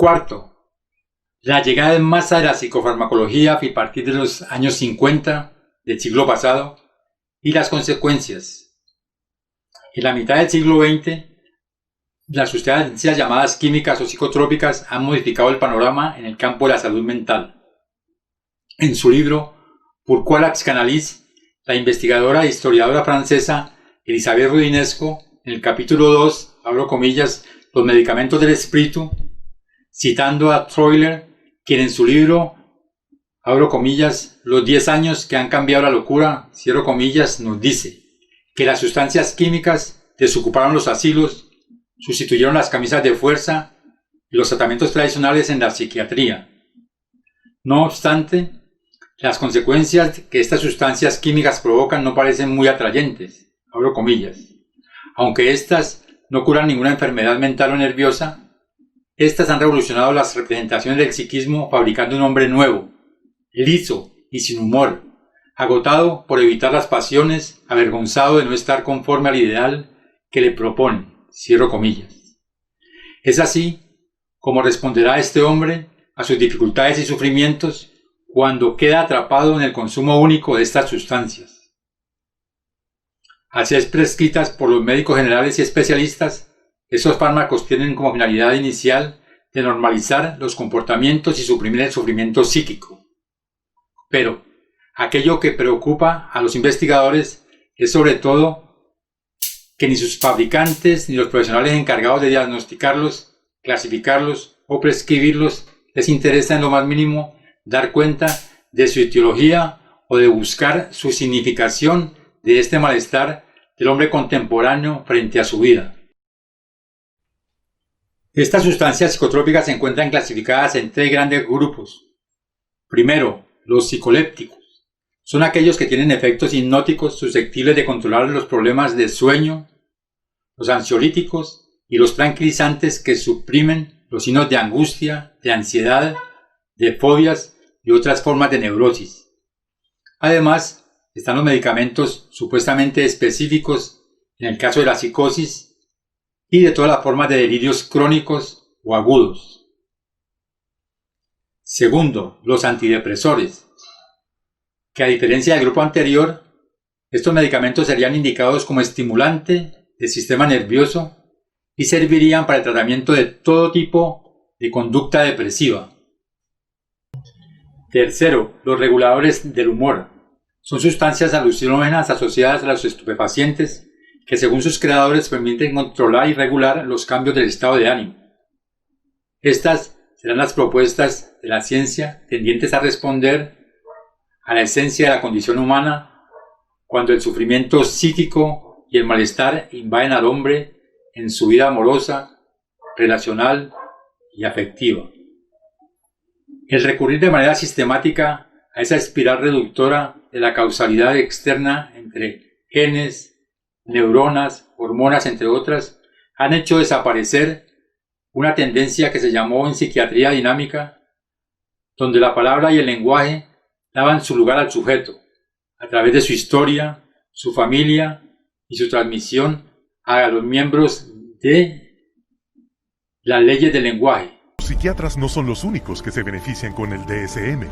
Cuarto, la llegada en masa de la psicofarmacología a partir de los años 50 del siglo pasado y las consecuencias. En la mitad del siglo XX, las sustancias llamadas químicas o psicotrópicas han modificado el panorama en el campo de la salud mental. En su libro Pourquoi la psychanalyse, la investigadora e historiadora francesa Elisabeth Roudinesco, en el capítulo 2, abro comillas, los medicamentos del espíritu, citando a Troiller, quien en su libro, abro comillas, los 10 años que han cambiado la locura, cierro comillas, nos dice que las sustancias químicas desocuparon los asilos, sustituyeron las camisas de fuerza y los tratamientos tradicionales en la psiquiatría. No obstante, las consecuencias que estas sustancias químicas provocan no parecen muy atrayentes, abro comillas. Aunque estas no curan ninguna enfermedad mental o nerviosa, estas han revolucionado las representaciones del psiquismo fabricando un hombre nuevo, liso y sin humor, agotado por evitar las pasiones, avergonzado de no estar conforme al ideal que le proponen, cierro comillas. Es así como responderá este hombre a sus dificultades y sufrimientos cuando queda atrapado en el consumo único de estas sustancias. Al ser prescritas por los médicos generales y especialistas, esos fármacos tienen como finalidad inicial de normalizar los comportamientos y suprimir el sufrimiento psíquico. Pero aquello que preocupa a los investigadores es sobre todo que ni sus fabricantes ni los profesionales encargados de diagnosticarlos, clasificarlos o prescribirlos les interesa en lo más mínimo dar cuenta de su etiología o de buscar su significación de este malestar del hombre contemporáneo frente a su vida. Estas sustancias psicotrópicas se encuentran clasificadas en 3 grandes grupos. Primero, los psicolépticos. Son aquellos que tienen efectos hipnóticos susceptibles de controlar los problemas de sueño, los ansiolíticos y los tranquilizantes que suprimen los signos de angustia, de ansiedad, de fobias y otras formas de neurosis. Además, están los medicamentos supuestamente específicos en el caso de la psicosis y de todas las formas de delirios crónicos o agudos. Segundo, los antidepresores, que a diferencia del grupo anterior, estos medicamentos serían indicados como estimulante del sistema nervioso y servirían para el tratamiento de todo tipo de conducta depresiva. Tercero, los reguladores del humor. Son sustancias alucinógenas asociadas a los estupefacientes que según sus creadores permiten controlar y regular los cambios del estado de ánimo. Estas serán las propuestas de la ciencia tendientes a responder a la esencia de la condición humana cuando el sufrimiento psíquico y el malestar invaden al hombre en su vida amorosa, relacional y afectiva. El recurrir de manera sistemática a esa espiral reductora de la causalidad externa entre genes, neuronas, hormonas, entre otras, han hecho desaparecer una tendencia que se llamó en psiquiatría dinámica, donde la palabra y el lenguaje daban su lugar al sujeto, a través de su historia, su familia y su transmisión a los miembros de las leyes del lenguaje. Los psiquiatras no son los únicos que se benefician con el DSM.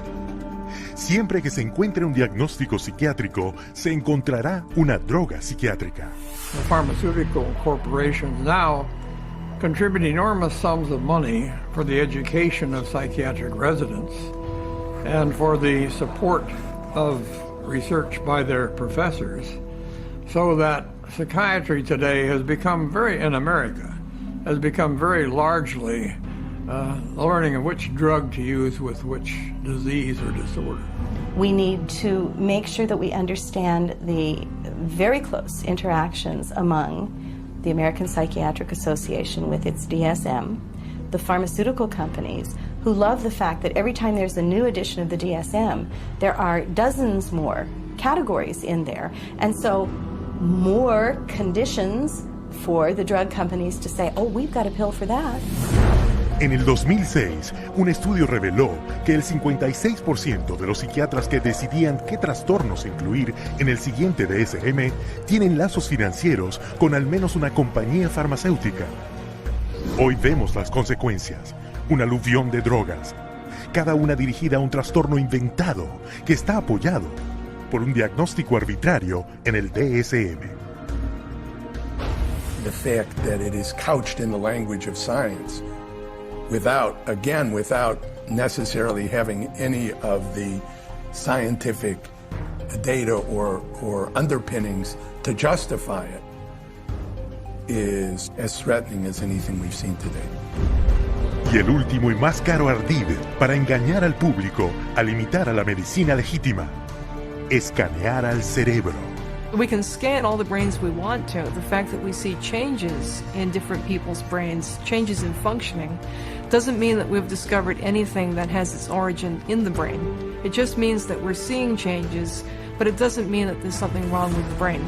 Siempre que se encuentre un diagnóstico psiquiátrico, se encontrará una droga psiquiátrica. The pharmaceutical corporations now contribute enormous sums of money for the education of psychiatric residents and for the support of research by their professors, so that psychiatry today has become in America, has become very largely learning which drug to use with which disease or disorder. We need to make sure that we understand the very close interactions among the American Psychiatric Association with its DSM, the pharmaceutical companies, who love the fact that every time there's a new edition of the DSM, there are dozens more categories in there, and so more conditions for the drug companies to say, oh, we've got a pill for that. En el 2006, un estudio reveló que el 56% de los psiquiatras que decidían qué trastornos incluir en el siguiente DSM tienen lazos financieros con al menos una compañía farmacéutica. Hoy vemos las consecuencias. un aluvión de drogas, cada una dirigida a un trastorno inventado que está apoyado por un diagnóstico arbitrario en el DSM. The fact that it is couched in the language of science without necessarily having any of the scientific data or underpinnings to justify it is as threatening as anything we've seen today. Y el último y más caro ardid para engañar al público al imitar a la medicina legítima: escanear al cerebro. We can scan all the brains we want to. The fact that we see changes in different people's brains, changes in functioning, doesn't mean that we've discovered anything that has its origin in the brain. It just means that we're seeing changes, but it doesn't mean that there's something wrong with the brain.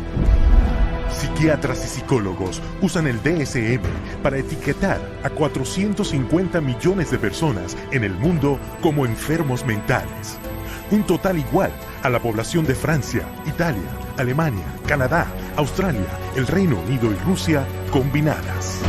Psiquiatras y psicólogos usan el DSM para etiquetar a 450 millones de personas en el mundo como enfermos mentales. Un total igual a la población de Francia, Italia, Alemania, Canadá, Australia, el Reino Unido y Rusia combinadas.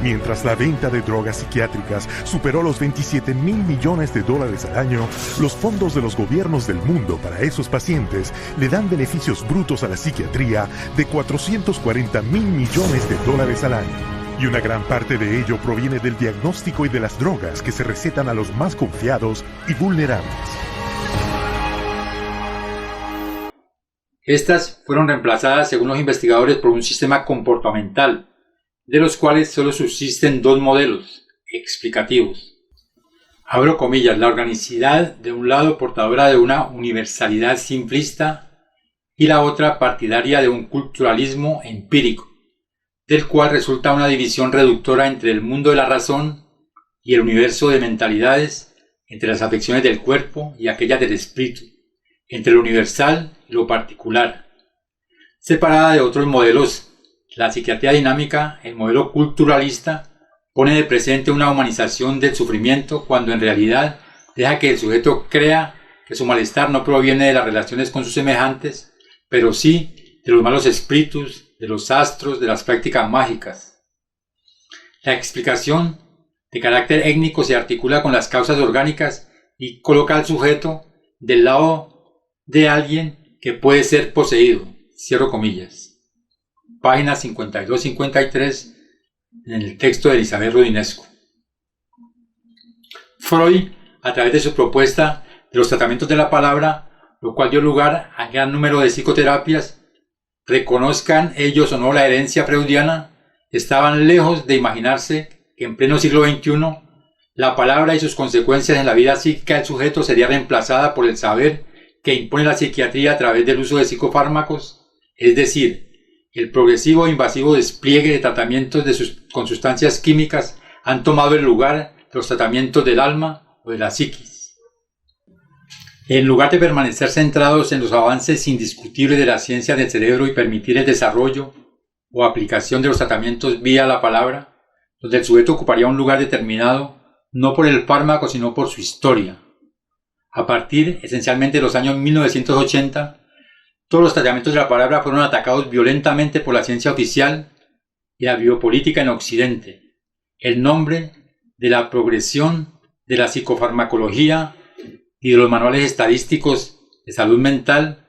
Mientras la venta de drogas psiquiátricas superó los 27 mil millones de dólares al año, los fondos de los gobiernos del mundo para esos pacientes le dan beneficios brutos a la psiquiatría de 440 mil millones de dólares al año. Y una gran parte de ello proviene del diagnóstico y de las drogas que se recetan a los más confiados y vulnerables. Estas fueron reemplazadas, según los investigadores, por un sistema comportamental, de los cuales solo subsisten dos modelos explicativos. Abro comillas: la organicidad de un lado portadora de una universalidad simplista y la otra partidaria de un culturalismo empírico, del cual resulta una división reductora entre el mundo de la razón y el universo de mentalidades, entre las afecciones del cuerpo y aquellas del espíritu, entre lo universal y lo particular. Separada de otros modelos, la psiquiatría dinámica, el modelo culturalista, pone de presente una humanización del sufrimiento cuando en realidad deja que el sujeto crea que su malestar no proviene de las relaciones con sus semejantes, pero sí de los malos espíritus, de los astros, de las prácticas mágicas. La explicación de carácter étnico se articula con las causas orgánicas y coloca al sujeto del lado de alguien que puede ser poseído. Cierro comillas. Páginas 52-53 en el texto de Elizabeth Rodinesco. Freud, a través de su propuesta de los tratamientos de la palabra, lo cual dio lugar a gran número de psicoterapias, reconozcan ellos o no la herencia freudiana, estaban lejos de imaginarse que en pleno siglo XXI la palabra y sus consecuencias en la vida psíquica del sujeto sería reemplazada por el saber que impone la psiquiatría a través del uso de psicofármacos, es decir, el progresivo e invasivo despliegue de tratamientos con sustancias químicas han tomado el lugar de los tratamientos del alma o de la psiquis. En lugar de permanecer centrados en los avances indiscutibles de la ciencia del cerebro y permitir el desarrollo o aplicación de los tratamientos vía la palabra, donde el sujeto ocuparía un lugar determinado no por el fármaco sino por su historia. A partir esencialmente de los años 1980, todos los tratamientos de la palabra fueron atacados violentamente por la ciencia oficial y la biopolítica en Occidente. El nombre de la progresión de la psicofarmacología y de los manuales estadísticos de salud mental,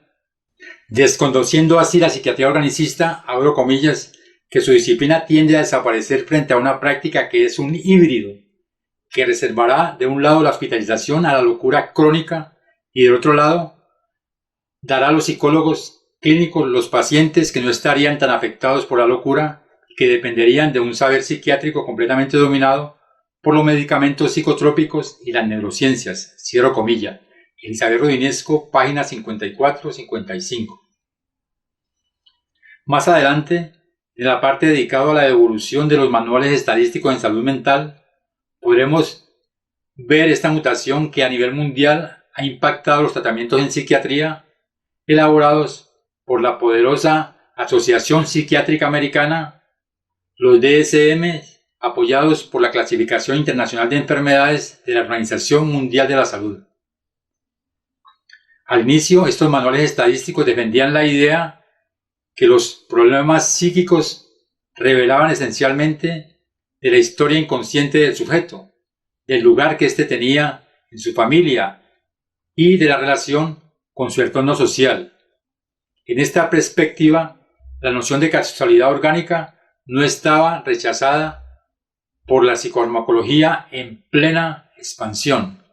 desconociendo así la psiquiatría organicista, abro comillas, que su disciplina tiende a desaparecer frente a una práctica que es un híbrido, que reservará de un lado la hospitalización a la locura crónica y del otro lado dará a los psicólogos clínicos los pacientes que no estarían tan afectados por la locura y que dependerían de un saber psiquiátrico completamente dominado por los medicamentos psicotrópicos y las neurociencias. Cierro comilla. Elizabeth Rodinesco, páginas 54-55. Más adelante, en la parte dedicada a la evolución de los manuales estadísticos en salud mental, podremos ver esta mutación que a nivel mundial ha impactado los tratamientos en psiquiatría elaborados por la poderosa Asociación Psiquiátrica Americana, los DSM, apoyados por la Clasificación Internacional de Enfermedades de la Organización Mundial de la Salud. Al inicio, estos manuales estadísticos defendían la idea que los problemas psíquicos revelaban esencialmente de la historia inconsciente del sujeto, del lugar que éste tenía en su familia y de la relación con su entorno social. En esta perspectiva, la noción de causalidad orgánica no estaba rechazada por la psicofarmacología en plena expansión,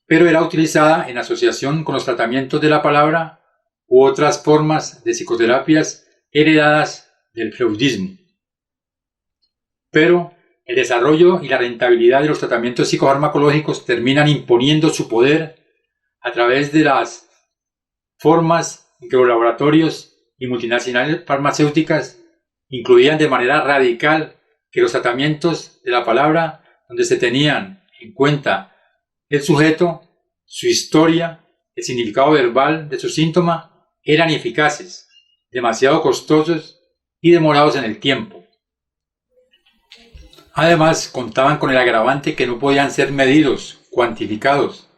pero era utilizada en asociación con los tratamientos de la palabra u otras formas de psicoterapias heredadas del freudismo. Pero el desarrollo y la rentabilidad de los tratamientos psicofarmacológicos terminan imponiendo su poder a través de las formas en que los laboratorios y multinacionales farmacéuticas incluían de manera radical que los tratamientos de la palabra, donde se tenían en cuenta el sujeto, su historia, el significado verbal de su síntoma, eran ineficaces, demasiado costosos y demorados en el tiempo. Además, contaban con el agravante que no podían ser medidos, cuantificados,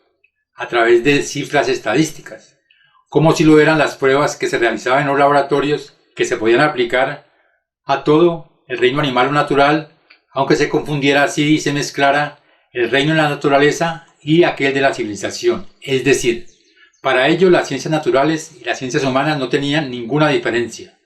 a través de cifras estadísticas, como si lo eran las pruebas que se realizaban en los laboratorios, que se podían aplicar a todo el reino animal o natural, aunque se confundiera así y se mezclara el reino de la naturaleza y aquel de la civilización. Es decir, para ello las ciencias naturales y las ciencias humanas no tenían ninguna diferencia.